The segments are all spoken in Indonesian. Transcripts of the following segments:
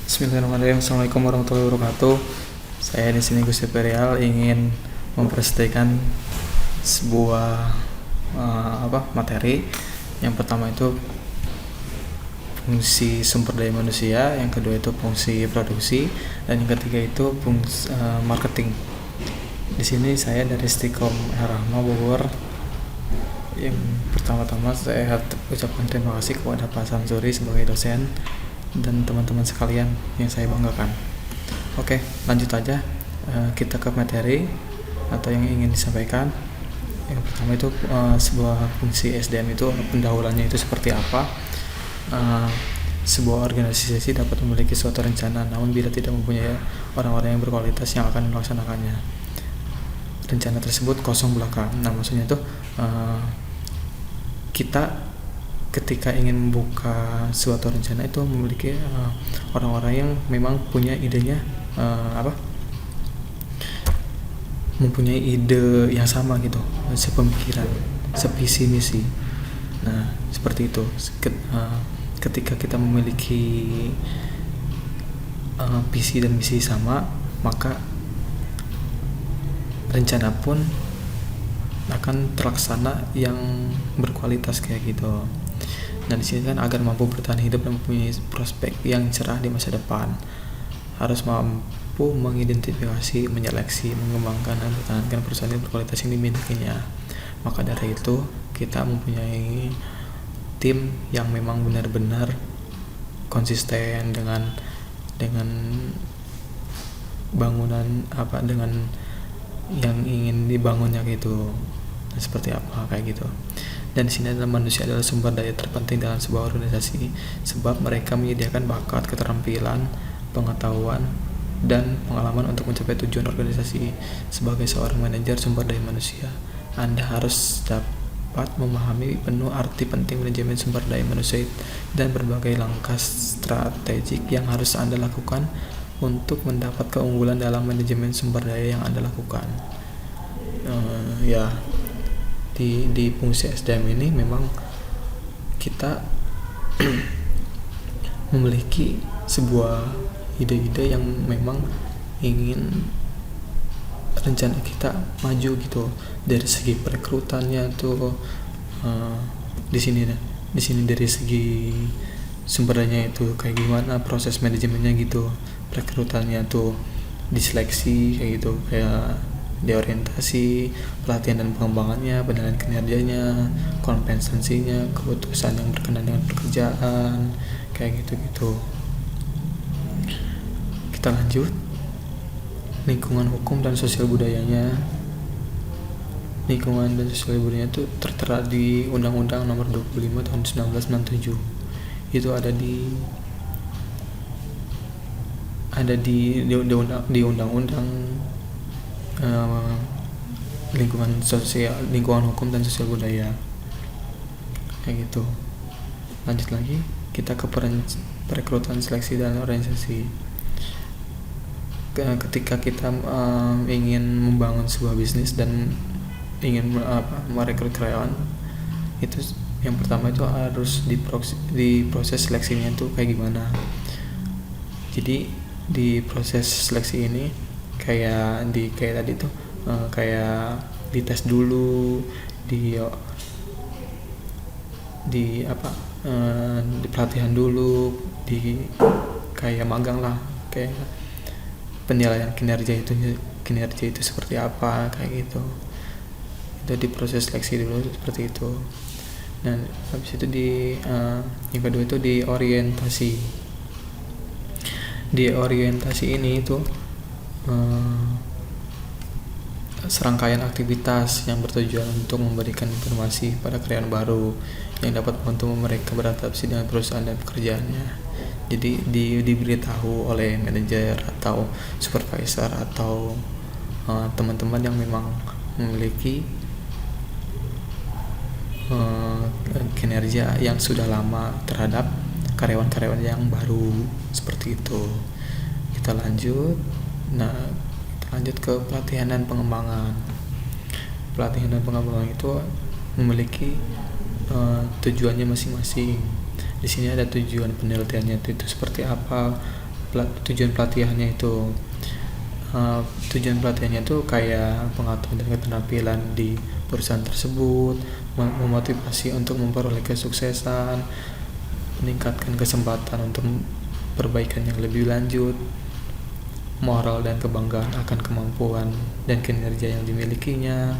Bismillahirrahmanirrahim. Assalamualaikum warahmatullahi wabarakatuh. Saya di sini Gus Imperial ingin mempresentasikan sebuah materi. Yang pertama itu fungsi sumber daya manusia, yang kedua itu fungsi produksi, dan yang ketiga itu fungsi marketing. Di sini saya dari Stikom Rahma Bogor. Yang pertama-tama saya ucapkan terima kasih kepada Pak Samsuri sebagai dosen dan teman-teman sekalian yang saya banggakan. Oke, lanjut aja. Kita ke materi atau yang ingin disampaikan. Yang pertama itu sebuah fungsi SDM itu pendahuluannya itu seperti apa. Sebuah organisasi dapat memiliki suatu rencana, namun bila tidak mempunyai orang-orang yang berkualitas yang akan melaksanakannya, rencana tersebut kosong belaka. Nah, maksudnya itu kita ketika ingin membuka suatu rencana itu memiliki orang-orang yang memang punya idenya mempunyai ide yang sama gitu, sepemikiran, sevisi misi. Nah, seperti itu. Ketika kita memiliki visi dan misi sama, maka rencana pun akan terlaksana yang berkualitas kayak gitu. Nah, di sini kan agar mampu bertahan hidup dan mempunyai prospek yang cerah di masa depan, harus mampu mengidentifikasi, menyeleksi, mengembangkan dan mempertahankan perusahaan yang berkualitas yang dimilikinya. Maka dari itu kita mempunyai tim yang memang benar-benar konsisten dengan bangunan dengan yang ingin dibangunnya gitu. Nah, seperti apa kayak gitu. Dan di sini adalah manusia adalah sumber daya terpenting dalam sebuah organisasi, sebab mereka menyediakan bakat, keterampilan, pengetahuan, dan pengalaman untuk mencapai tujuan organisasi. Sebagai seorang manajer sumber daya manusia, Anda harus dapat memahami penuh arti penting manajemen sumber daya manusia dan berbagai langkah strategik yang harus Anda lakukan untuk mendapat keunggulan dalam manajemen sumber daya yang Anda lakukan. Di fungsi SDM ini memang kita memiliki sebuah ide-ide yang memang ingin rencana kita maju gitu, dari segi perekrutannya tuh di sini dari segi sumber dayanya itu kayak gimana proses manajemennya gitu, perekrutannya tuh diseleksi kayak gitu, kayak diorientasi, pelatihan dan pengembangannya, penilaian kinerjanya, kompensasinya, keputusan yang berkenaan dengan pekerjaan, kayak gitu-gitu. Kita lanjut. Lingkungan hukum dan sosial budayanya. Lingkungan dan sosial budayanya itu tertera di Undang-Undang Nomor 25 Tahun 1997. Itu ada di Undang-Undang lingkungan hukum dan sosial budaya kayak gitu. Lanjut lagi, kita ke perekrutan, seleksi dan organisasi. Ketika kita ingin membangun sebuah bisnis dan ingin merekrut karyawan, itu yang pertama itu harus di proses seleksinya tuh kayak gimana. Jadi di proses seleksi ini kayak tadi tuh kayak dites dulu, di pelatihan dulu, di kayak magang lah, kayak penilaian kinerja itu seperti apa kayak gitu. Itu di proses seleksi dulu seperti itu. Dan habis itu yang kedua itu di orientasi. Di orientasi ini itu serangkaian aktivitas yang bertujuan untuk memberikan informasi pada karyawan baru yang dapat membantu mereka beradaptasi dengan perusahaan dan pekerjaannya. Jadi diberitahu oleh manajer atau supervisor atau teman-teman yang memang memiliki kinerja yang sudah lama terhadap karyawan-karyawan yang baru, seperti itu. Kita lanjut. Nah, kita lanjut ke pelatihan dan pengembangan. Pelatihan dan pengembangan itu memiliki tujuannya masing-masing. Di sini ada tujuan penelitiannya itu seperti apa, tujuan pelatihannya itu kayak pengetahuan dan keterampilan di perusahaan tersebut, memotivasi untuk memperoleh kesuksesan, meningkatkan kesempatan untuk perbaikan yang lebih lanjut, moral dan kebanggaan akan kemampuan dan kinerja yang dimilikinya,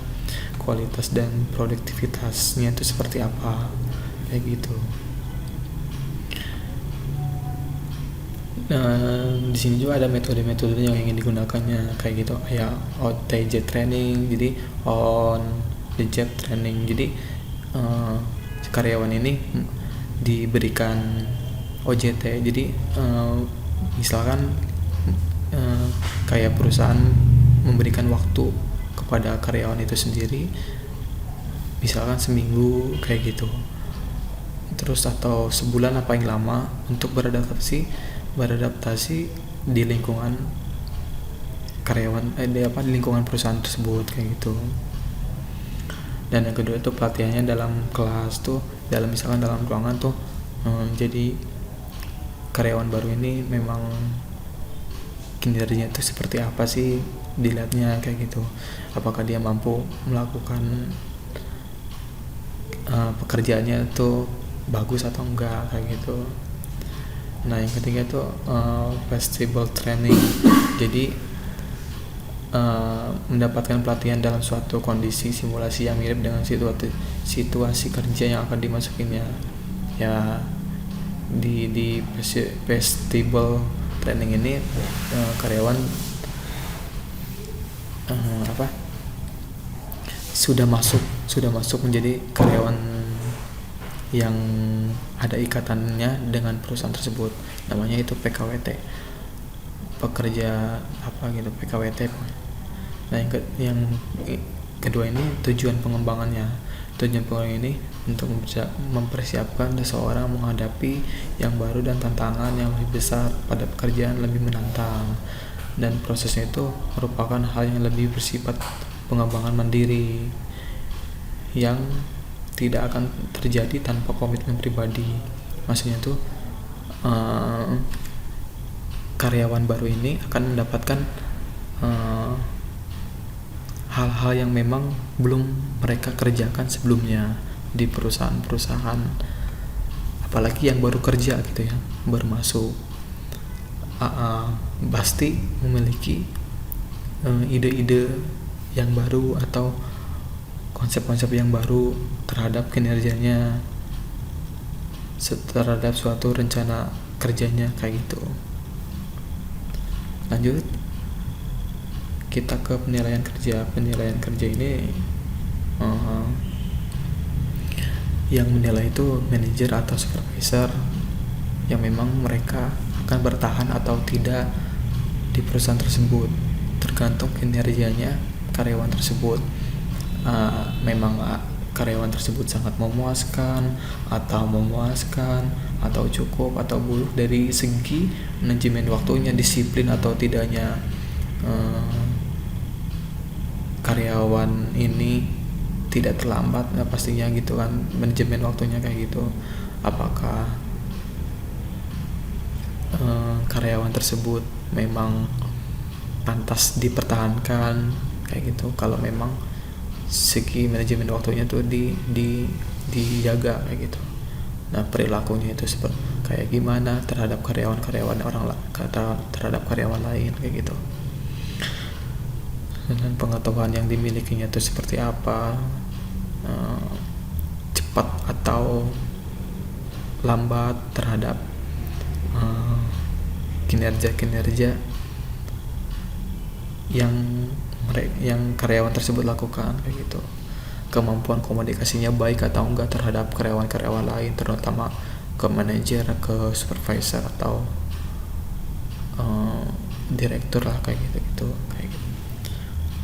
kualitas dan produktivitasnya itu seperti apa, kayak gitu. Di sini juga ada metode-metode yang ingin digunakannya, kayak gitu, kayak OTJ training, jadi on the job training. Jadi karyawan ini diberikan OJT. Jadi misalkan kayak perusahaan memberikan waktu kepada karyawan itu sendiri, misalkan seminggu kayak gitu, terus atau sebulan apa yang lama untuk beradaptasi di lingkungan karyawan di lingkungan perusahaan tersebut, kayak gitu. Dan yang kedua itu pelatihannya dalam kelas tuh, misalkan dalam ruangan tuh, jadi karyawan baru ini memang kinerjanya itu seperti apa sih, dilihatnya kayak gitu, apakah dia mampu melakukan pekerjaannya itu bagus atau enggak, kayak gitu. Nah yang ketiga itu flexible training. Jadi mendapatkan pelatihan dalam suatu kondisi simulasi yang mirip dengan situasi kerja yang akan dimasukinya. Ya di flexible training ini karyawan sudah masuk menjadi karyawan yang ada ikatannya dengan perusahaan tersebut, namanya itu PKWT, pekerja PKWT. Nah yang kedua ini tujuan pengembangannya ini untuk mempersiapkan seseorang menghadapi yang baru dan tantangan yang lebih besar pada pekerjaan lebih menantang, dan prosesnya itu merupakan hal yang lebih bersifat pengembangan mandiri yang tidak akan terjadi tanpa komitmen pribadi. Maksudnya tuh karyawan baru ini akan mendapatkan hal-hal yang memang belum mereka kerjakan sebelumnya di perusahaan, apalagi yang baru kerja gitu ya, baru masuk, pasti memiliki ide-ide yang baru atau konsep-konsep yang baru terhadap kinerjanya, terhadap suatu rencana kerjanya, kayak gitu. Lanjut kita ke penilaian kerja ini, yang menilai itu manajer atau supervisor, yang memang mereka akan bertahan atau tidak di perusahaan tersebut tergantung kinerjanya karyawan tersebut. Memang karyawan tersebut sangat memuaskan atau cukup atau buruk dari segi manajemen waktunya, disiplin atau tidaknya karyawan ini tidak terlambat, pastinya gitu kan, manajemen waktunya kayak gitu. Apakah karyawan tersebut memang pantas dipertahankan, kayak gitu, kalau memang segi manajemen waktunya tuh dijaga, kayak gitu. Nah perilakunya itu seperti kayak gimana terhadap karyawan lain, kayak gitu. Dan pengetahuan yang dimilikinya itu seperti apa, cepat atau lambat terhadap kinerja yang karyawan tersebut lakukan, kayak gitu. Kemampuan komunikasinya baik atau enggak terhadap karyawan lain, terutama ke manajer, ke supervisor atau direktur lah, kayak gitu.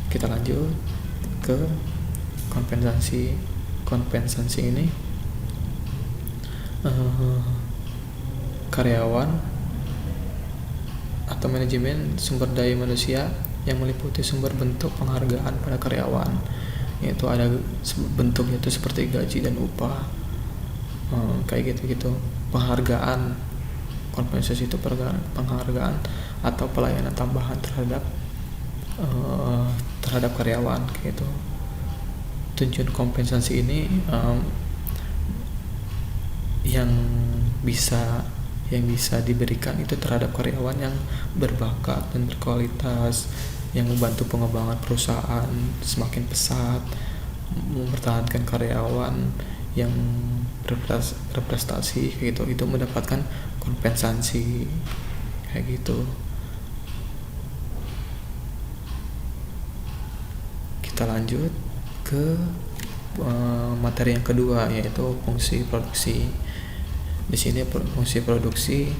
Kita lanjut ke kompensasi ini. Karyawan atau manajemen sumber daya manusia yang meliputi sumber bentuk penghargaan pada karyawan, yaitu ada bentuknya itu seperti gaji dan upah, kayak gitu. Penghargaan Kompensasi itu penghargaan atau pelayanan tambahan terhadap karyawan gitu. Tujuan kompensasi ini yang bisa diberikan itu terhadap karyawan yang berbakat dan berkualitas, yang membantu pengembangan perusahaan semakin pesat, mempertahankan karyawan yang berprestasi kayak gitu, itu mendapatkan kompensasi kayak gitu. Kita lanjut ke materi yang kedua, yaitu fungsi produksi. Di sini fungsi produksi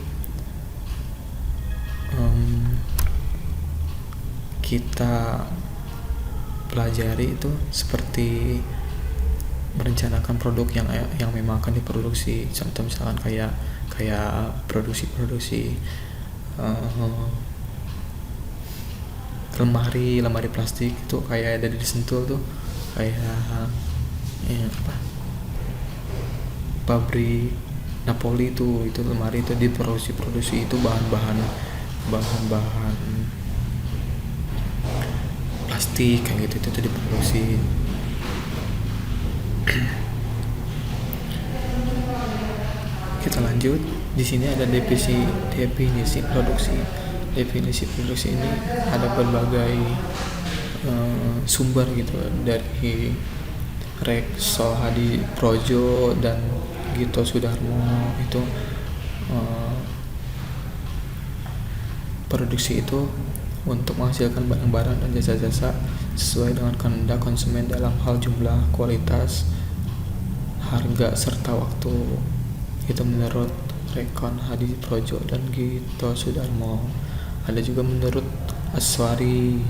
kita pelajari itu seperti merencanakan produk yang memang akan diproduksi. Contoh misalkan kayak produksi lemari plastik itu kayak ada di Sentul tuh, kayak pabrik Napoli itu lemari itu diproduksi itu bahan plastik kayak gitu, itu diproduksi. Kita lanjut. Di sini ada definisi produksi. Definisi produksi ini ada berbagai sumber gitu, dari Rekso Hadi Projo dan Gito Sudarmo. Itu produksi itu untuk menghasilkan barang-barang dan jasa-jasa sesuai dengan kehendak konsumen dalam hal jumlah, kualitas, harga, serta waktu. Itu menurut Rekon Hadi Projo dan Gito Sudarmo. Ada juga menurut Aswari,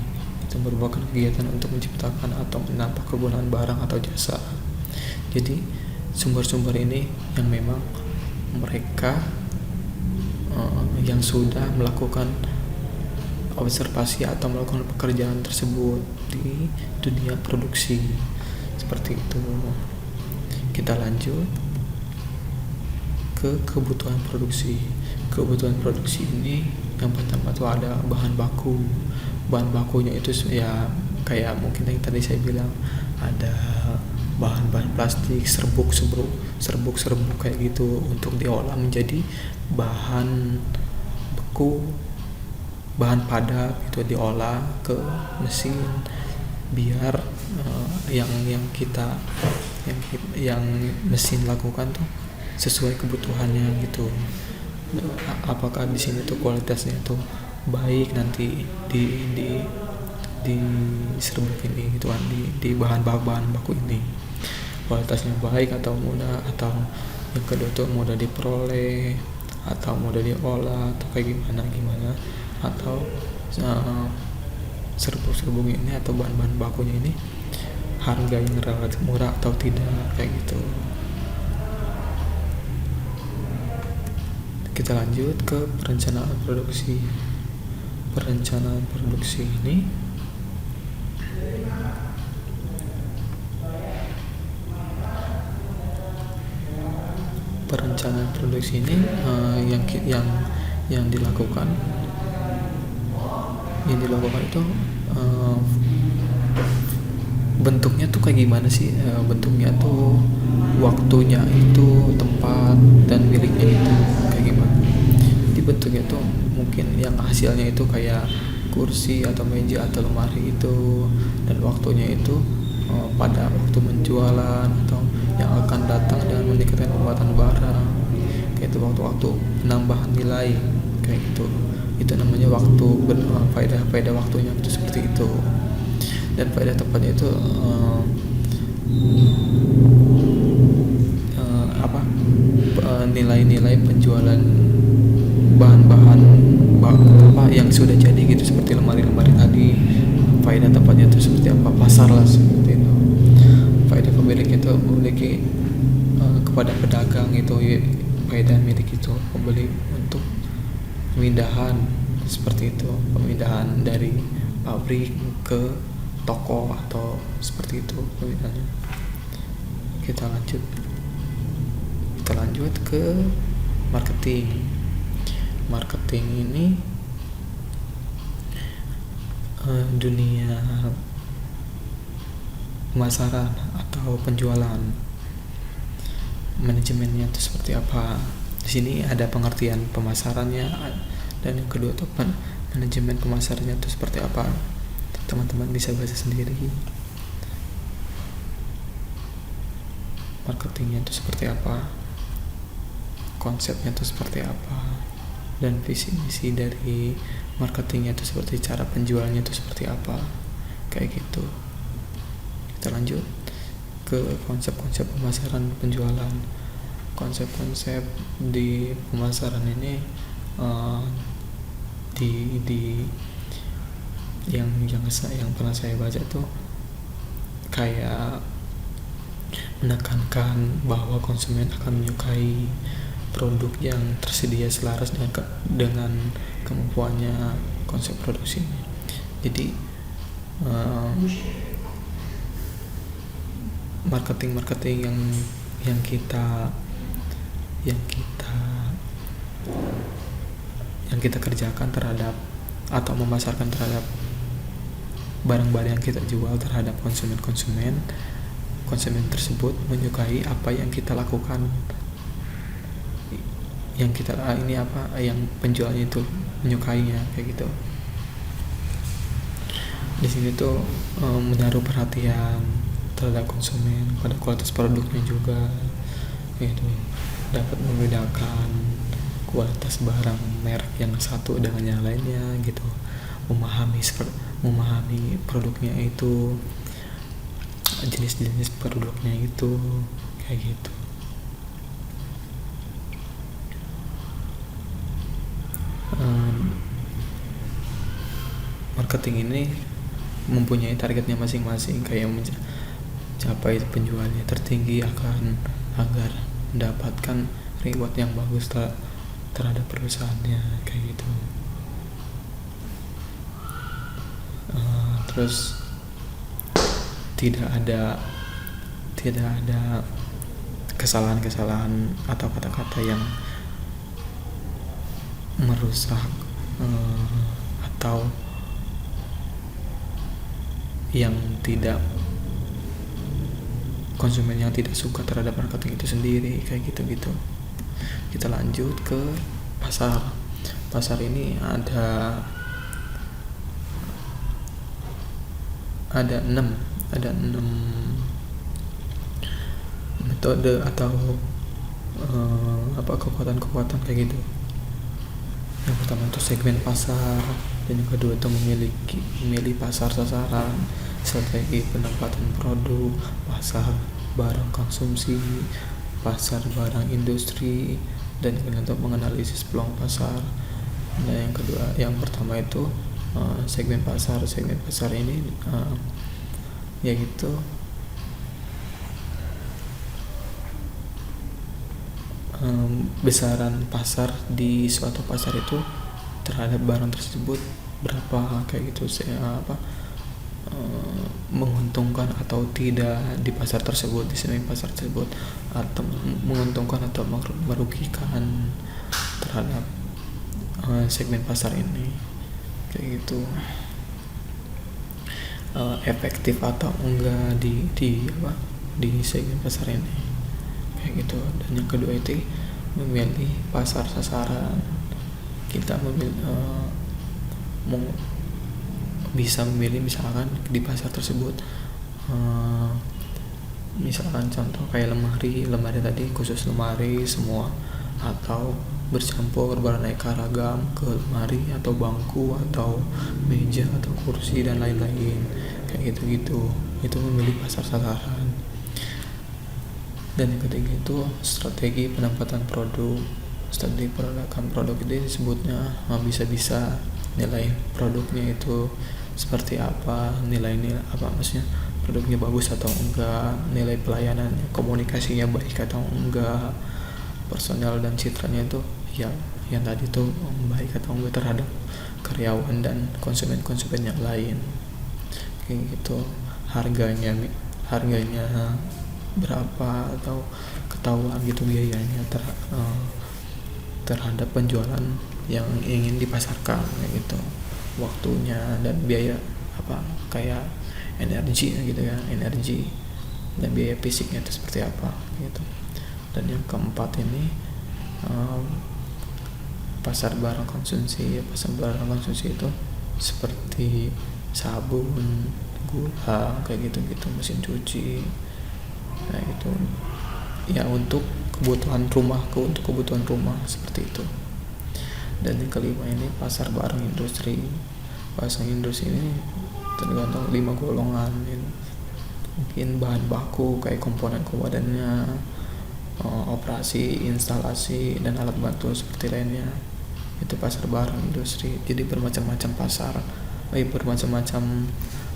itu merupakan kegiatan untuk menciptakan atau menambah kegunaan barang atau jasa. Jadi sumber-sumber ini yang memang mereka yang sudah melakukan observasi atau melakukan pekerjaan tersebut di dunia produksi, seperti itu. Kita lanjut ke kebutuhan produksi. Kebutuhan produksi ini yang pertama tuh ada bahan baku. Bahan bakunya itu ya kayak mungkin yang tadi saya bilang, ada bahan-bahan plastik, serbuk kayak gitu, untuk diolah menjadi bahan beku, bahan padat, itu diolah ke mesin biar yang mesin lakukan tuh sesuai kebutuhannya gitu. Apakah di sini tuh kualitasnya tuh baik nanti di serbuk ini gitu kan, di bahan baku ini kualitasnya baik atau mudah, atau yang kedua tuh mudah diperoleh atau mudah diolah atau kayak gimana, atau serbuk ini atau bahan bakunya ini harga yang relatif murah atau tidak, kayak gitu. Kita lanjut ke perencanaan produksi. Perencanaan produksi ini yang dilakukan itu bentuknya tuh kayak gimana sih? Bentuknya tuh, waktunya itu, tempat dan miliknya itu kayak gimana. Di bentuknya tuh mungkin yang hasilnya itu kayak kursi atau meja atau lemari itu, dan waktunya itu pada waktu penjualan atau yang akan datang dengan meningkatkan pembuatan barang, kayak itu, waktu penambahan nilai kayak gitu. Itu namanya waktu, faedah waktunya itu seperti itu. Dan faedah tempatnya itu nilai-nilai penjualan bahan-bahan yang sudah jadi gitu, seperti lemari-lemari tadi. Faedah tempatnya itu seperti apa, pasar lah seperti itu. Faedah pemilik itu memiliki kepada pedagang itu, faedah milik itu pembeli untuk pemindahan, seperti itu, pemindahan dari pabrik ke toko atau seperti itu pemindahannya. Kita lanjut ke marketing. marketing ini dunia pemasaran atau penjualan, manajemennya itu seperti apa. Di sini ada pengertian pemasarannya, dan yang kedua itu manajemen pemasarannya itu seperti apa. Teman-teman bisa baca sendiri. Marketingnya itu seperti apa, konsepnya itu seperti apa, dan visi misi dari marketingnya itu seperti cara penjualnya itu seperti apa, kayak gitu. Kita lanjut ke konsep-konsep pemasaran penjualan. Konsep-konsep di pemasaran ini di yang pernah saya baca tuh kayak menekankan bahwa konsumen akan menyukai produk yang tersedia selaras dengan kemampuannya konsep produksi. Jadi marketing yang kita kerjakan terhadap atau memasarkan terhadap barang-barang yang kita jual terhadap konsumen tersebut menyukai apa yang kita lakukan, yang penjualnya itu menyukainya, kayak gitu. Di sini tuh menaruh perhatian terhadap konsumen pada kualitas produknya juga, gitu. Dapat membedakan kualitas barang merek yang satu dengan yang lainnya, gitu. Memahami produknya itu, jenis-jenis produknya itu, kayak gitu. Marketing ini mempunyai targetnya masing-masing, kayak mencapai penjualannya tertinggi agar mendapatkan reward yang bagus terhadap perusahaannya, kayak gitu. Terus tidak ada kesalahan-kesalahan atau kata-kata yang merusak atau yang tidak, konsumen yang tidak suka terhadap marketing itu sendiri, kayak gitu. Kita lanjut ke pasar. Pasar ini ada 6 metode atau kekuatan-kekuatan kayak gitu. Yang pertama itu segmen pasar, dan yang kedua itu memilih pasar sasaran, strategi penempatan produk, pasar barang konsumsi, pasar barang industri, dan untuk menganalisis peluang pasar. Dan yang pertama itu segmen pasar. Segmen pasar ini yaitu besaran pasar di suatu pasar itu terhadap barang tersebut berapa, kayak gitu. Menguntungkan atau tidak di pasar tersebut, di segmen pasar tersebut, atau menguntungkan atau merugikan terhadap segmen pasar ini, kayak gitu. Efektif atau enggak di segmen pasar ini, kayak gitu. Dan yang kedua itu memilih pasar sasaran. Kita bisa memilih misalkan di pasar tersebut, misalkan contoh kayak lemari tadi khusus lemari semua, atau bercampur beraneka ragam ke lemari atau bangku atau meja atau kursi dan lain-lain, kayak gitu. Itu memilih pasar sasaran. Dan yang ketiga itu strategi penempatan produk. Strategi penempatan produk itu disebutnya bisa nilai produknya itu seperti apa, nilai apa, maksudnya produknya bagus atau enggak, nilai pelayanannya, komunikasinya baik atau enggak, personal dan citranya itu yang tadi tuh baik atau enggak terhadap karyawan dan konsumen yang lain, kayak gitu. Harganya berapa atau ketahuan gitu biayanya terhadap penjualan yang ingin dipasarkan kayak gitu, waktunya dan biaya apa kayak energi gitu ya, energi dan biaya fisiknya itu seperti apa gitu. Dan yang keempat ini pasar barang konsumsi. Pasar barang konsumsi itu seperti sabun, gula kayak gitu-gitu, mesin cuci kayak gitu ya, untuk kebutuhan rumah seperti itu. Dan yang kelima ini pasar barang industri. Pasar industri ini tergantung 5 golongan ini. Mungkin bahan baku kayak komponennya, operasi, instalasi, dan alat bantu seperti lainnya. Itu pasar barang industri. Jadi bermacam-macam pasar, bermacam-macam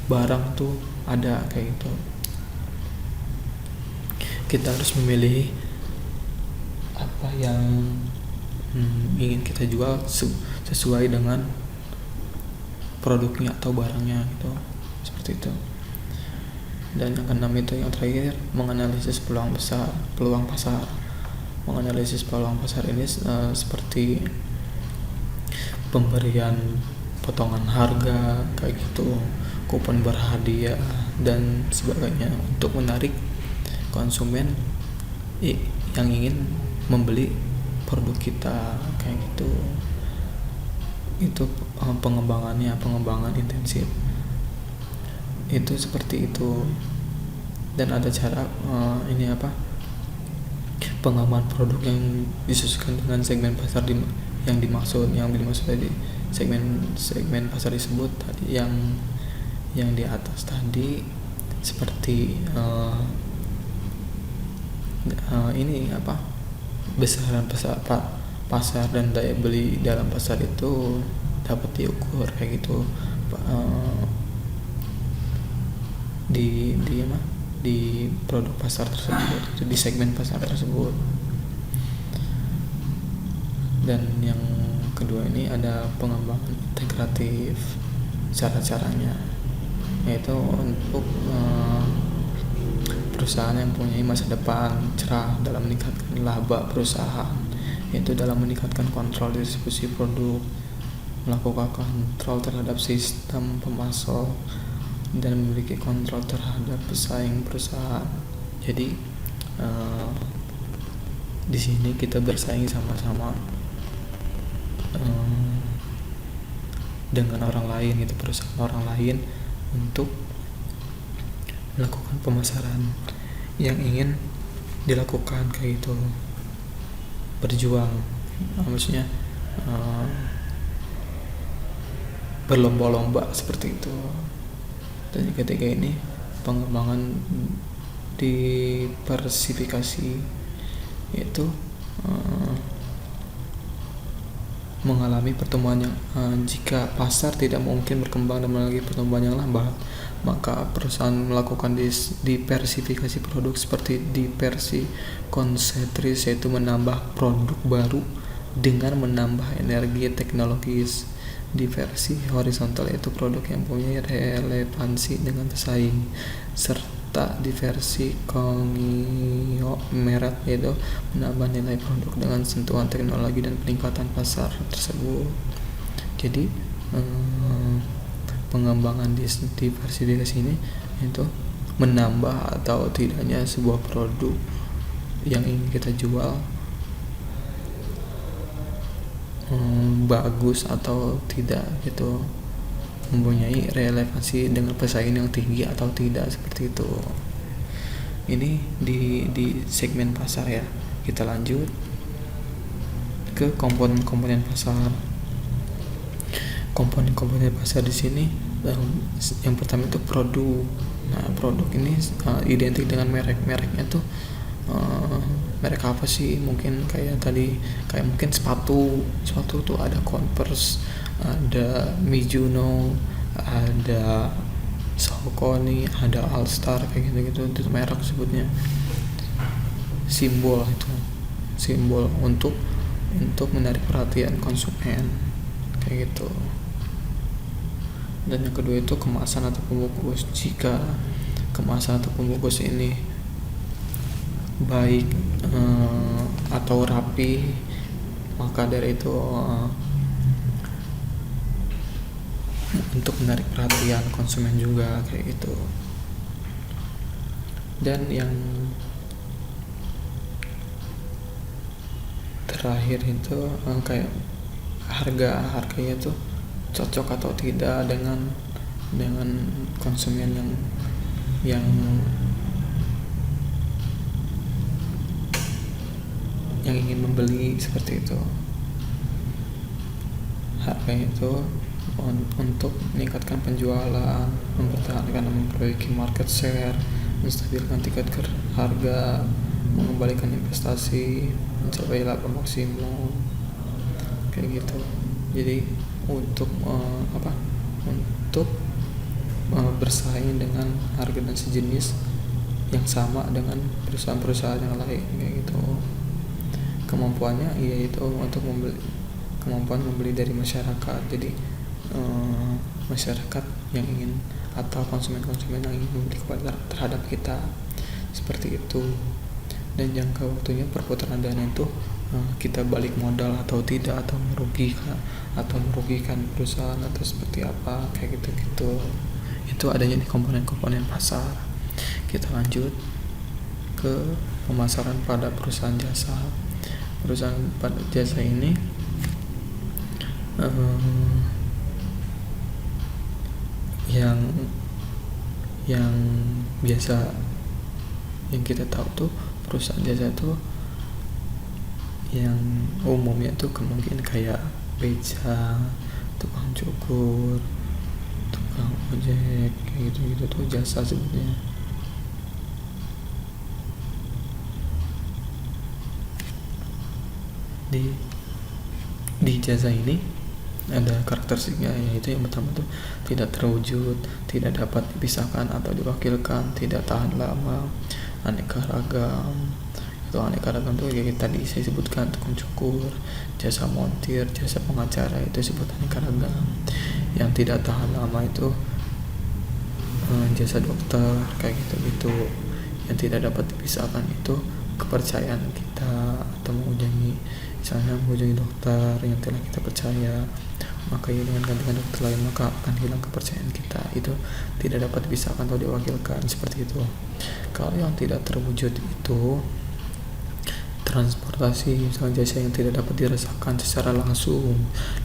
barang tuh ada kayak gitu. Kita harus memilih apa yang ingin kita jual sesuai dengan produknya atau barangnya gitu, seperti itu. Dan yang keenam itu yang terakhir, menganalisis peluang pasar. Menganalisis peluang pasar ini seperti pemberian potongan harga kayak gitu, kupon berhadiah dan sebagainya untuk menarik konsumen yang ingin membeli produk kita kayak gitu. Itu pengembangan intensif itu seperti itu. Dan ada cara pengembangan produk yang disesuaikan dengan segmen pasar yang dimaksud tadi, segmen pasar disebut tadi yang di atas tadi, seperti besaran pasar dan daya beli dalam pasar itu dapat diukur kayak gitu di produk pasar tersebut, itu di segmen pasar tersebut. Dan yang kedua ini ada pengembangan integratif. Cara-caranya yaitu untuk perusahaan yang mempunyai masa depan cerah dalam meningkatkan laba perusahaan, yaitu dalam meningkatkan kontrol distribusi produk, melakukan kontrol terhadap sistem pemasok, dan memiliki kontrol terhadap pesaing perusahaan. Jadi di sini kita bersaing sama-sama dengan orang lain gitu, perusahaan orang lain, untuk melakukan pemasaran yang ingin dilakukan kayak gitu, berjuang, maksudnya berlomba-lomba seperti itu. Dan yang ketiga ini pengembangan diversifikasi, yaitu mengalami pertumbuhan yang jika pasar tidak mungkin berkembang dan memiliki pertumbuhan yang lambat, maka perusahaan melakukan diversifikasi produk seperti diversikonsentris, yaitu menambah produk baru dengan menambah energi teknologis. Diversi horizontal yaitu produk yang punya relevansi dengan pesaing, serta diversi konglomerat yaitu menambah nilai produk dengan sentuhan teknologi dan peningkatan pasar tersebut. Jadi pengembangan diversifikasi ini itu menambah atau tidaknya sebuah produk yang ingin kita jual bagus atau tidak gitu, mempunyai relevansi dengan pesaing yang tinggi atau tidak, seperti itu. Ini di segmen pasar ya. Kita lanjut ke komponen pasar. Komponen pasar di sini yang pertama itu produk. Nah, produk ini identik dengan mereknya tuh merek apa sih? Mungkin kayak mungkin sepatu tuh ada Converse, ada Mizuno, ada Saucony, ada All Star kayak gitu itu merek sebutnya. Simbol untuk menarik perhatian konsumen kayak gitu. Dan yang kedua itu kemasan atau pembungkus. Jika kemasan atau pembungkus ini baik atau rapi, maka dari itu untuk menarik perhatian konsumen juga kayak gitu. Dan yang terakhir itu kayak harganya tuh cocok atau tidak dengan konsumen yang ingin membeli seperti itu. Harganya itu untuk meningkatkan penjualan, mempertahankan dan memperbaiki market share, menstabilkan tingkat harga, mengembalikan investasi, mencapai laba maksimum kayak gitu. Jadi untuk bersaing dengan harga dan sejenis yang sama dengan perusahaan-perusahaan yang lain kayak gitu. Kemampuannya yaitu untuk kemampuan membeli dari masyarakat. Jadi masyarakat yang ingin atau konsumen-konsumen yang ingin membeli terhadap kita seperti itu. Dan jangka waktunya perputaran dana itu kita balik modal atau tidak, atau merugikan perusahaan atau seperti apa kayak gitu. Itu adanya di komponen-komponen pasar. Kita lanjut ke pemasaran pada perusahaan jasa. Perusahaan pada jasa ini yang biasa yang kita tahu tuh perusahaan jasa tuh yang umumnya tuh kemungkinan kayak beca, tukang cukur, tukang ojek kayak gitu tuh jasa sebenarnya. Di jasa ini ada karakteristiknya, yaitu yang pertama tuh tidak terwujud, tidak dapat dipisahkan atau diwakilkan, tidak tahan lama, aneka ragam. Itu aneka ragam tuh kayak tadi saya sebutkan, tukang cukur, jasa montir, jasa pengacara, itu disebut aneka ragam. Yang tidak tahan lama itu jasa dokter kayak gitu. Yang tidak dapat dipisahkan itu kepercayaan kita, atau mengunjungi dokter yang telah kita percaya, maka ia dengan gantikan dokter lain maka akan hilang kepercayaan kita. Itu tidak dapat dipisahkan atau diwakilkan seperti itu. Kalau yang tidak terwujud itu transportasi, misalnya jasa yang tidak dapat dirasakan secara langsung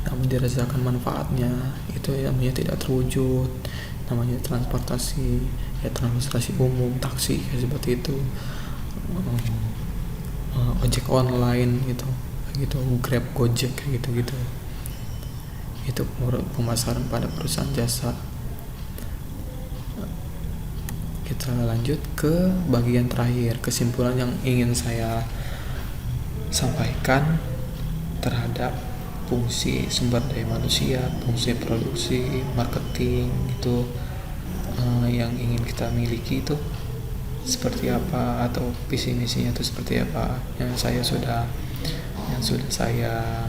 namun dirasakan manfaatnya, itu namanya tidak terwujud, namanya transportasi umum, taksi kayak seperti itu, ojek online gitu, Grab, Gojek kayak gitu. Itu pemasaran pada perusahaan jasa. Kita lanjut ke bagian terakhir, kesimpulan yang ingin saya sampaikan terhadap fungsi sumber daya manusia, fungsi produksi, marketing itu yang ingin kita miliki itu seperti apa, atau visi misinya itu seperti apa yang sudah saya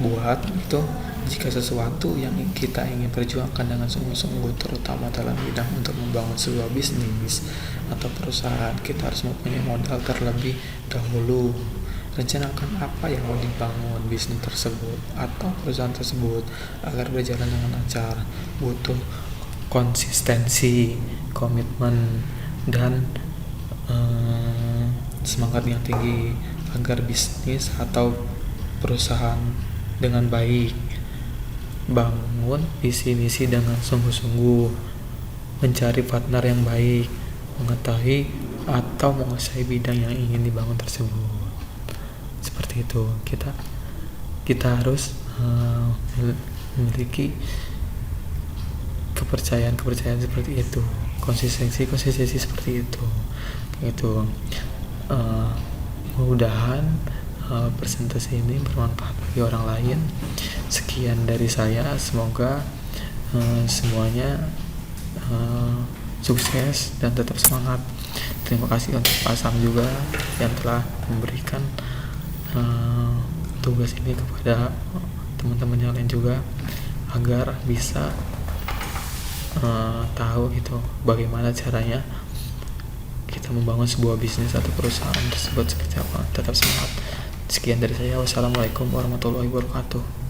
buat itu. Jika sesuatu yang kita ingin perjuangkan dengan sungguh-sungguh, terutama dalam bidang untuk membangun sebuah bisnis atau perusahaan, kita harus mempunyai modal terlebih dahulu. Rencanakan apa yang mau dibangun bisnis tersebut atau perusahaan tersebut agar berjalan dengan lancar. Butuh konsistensi, komitmen, dan semangat yang tinggi agar bisnis atau perusahaan dengan baik. Bangun visi misi dengan sungguh-sungguh, mencari partner yang baik, mengetahui atau menguasai bidang yang ingin dibangun tersebut. Seperti itu, kita harus memiliki kepercayaan seperti itu, konsistensi seperti itu. Mudah-mudahan presentasi ini bermanfaat bagi orang lain. Sekian dari saya, semoga semuanya sukses dan tetap semangat. Terima kasih untuk Pak Sam juga yang telah memberikan tugas ini kepada teman-teman yang lain juga, agar bisa tahu gitu bagaimana caranya kita membangun sebuah bisnis atau perusahaan tersebut seperti apa. Tetap semangat. Sekian dari saya. Wassalamualaikum warahmatullahi wabarakatuh.